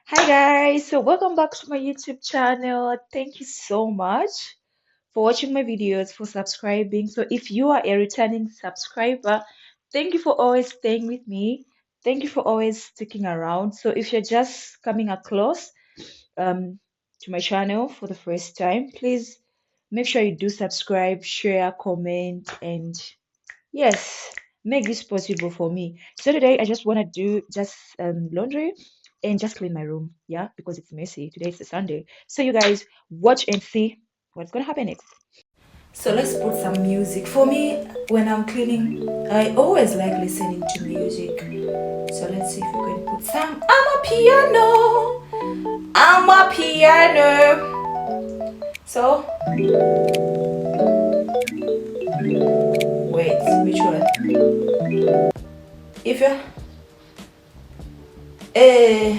Hi guys, so welcome back to my YouTube channel. Thank you so much for watching my videos, for subscribing. So if you are a returning subscriber, thank you for always staying with me. Thank you for always sticking around. So if you're just coming across um to my channel for the first time, please make sure you do subscribe, share, comment, and yes, make this possible for me. So today I just want to do just laundry and just clean my room. Yeah, because it's messy. Today is a Sunday. So you guys watch and see what's gonna happen next. So let's put some music. For me, when I'm cleaning, I always like listening to music. So let's see if we can put some. I'm a piano. I'm a piano. So wait, which one? If you uh,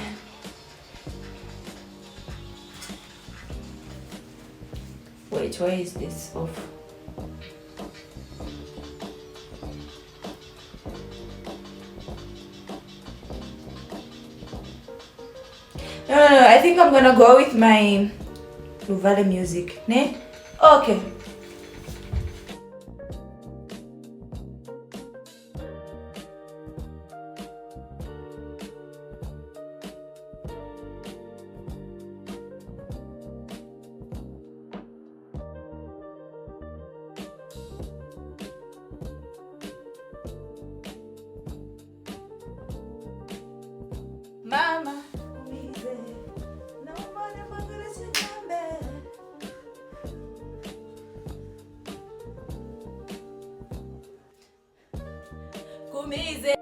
wait, why is this off? No, I think I'm gonna go with my Luvale music. Ne? Okay. Mama. Kumize.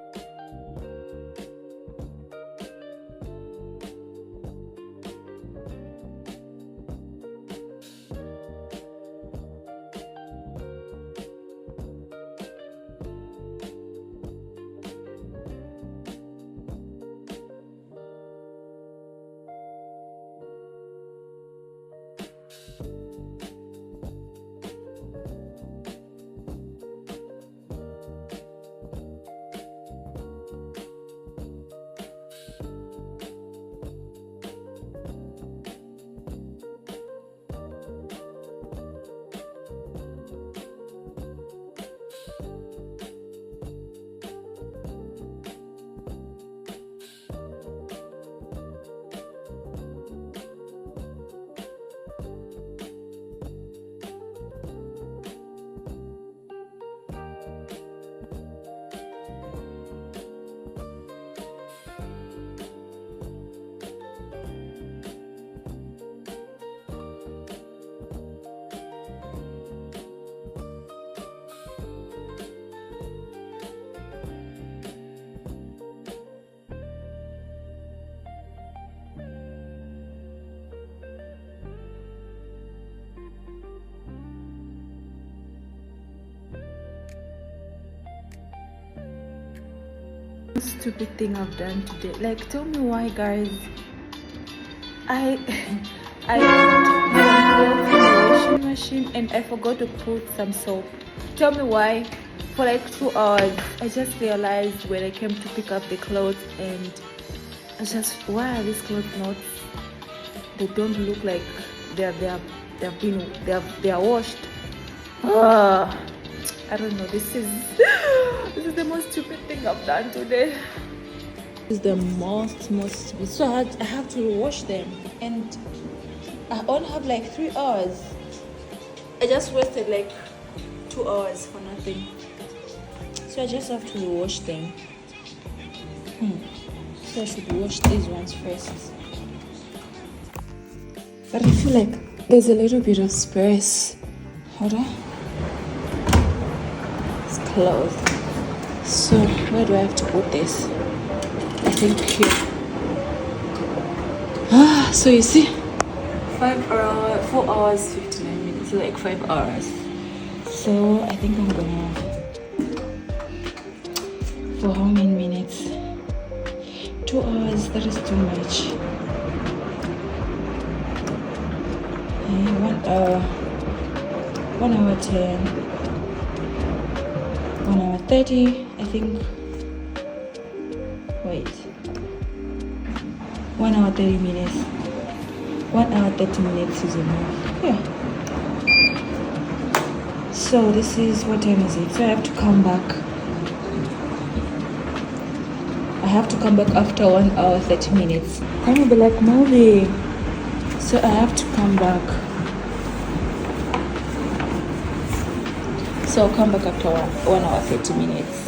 Stupid thing I've done today. Like, tell me why, guys. I I put some clothes in the washing machine and I forgot to put some soap. Tell me why. For like 2 hours, I just realized when I came to pick up the clothes, and I just, why are these clothes not? They don't look like they are washed. Ah, I don't know. This is this is the most stupid thing I've done today. This is the most stupid. So I have to wash them, and I only have like 3 hours. I just wasted like 2 hours for nothing. So I just have to wash them. So I should wash these ones first. But I feel like there's a little bit of space. Hold on. It's closed. So where do I have to put this? I think here. So you see, 4 hours, 59 minutes, like 5 hours. So I think I'm gonna, for how many minutes? 2 hours, that is too much. 1 hour, 1 hour 10, 1 hour 30, I think. Wait. 1 hour 30 minutes. 1 hour 30 minutes is enough. Yeah. So this is, what time is it? So I have to come back. I have to come back after 1 hour 30 minutes. Can you be like, movie? So I have to come back. So I'll come back after 1 hour 30 minutes.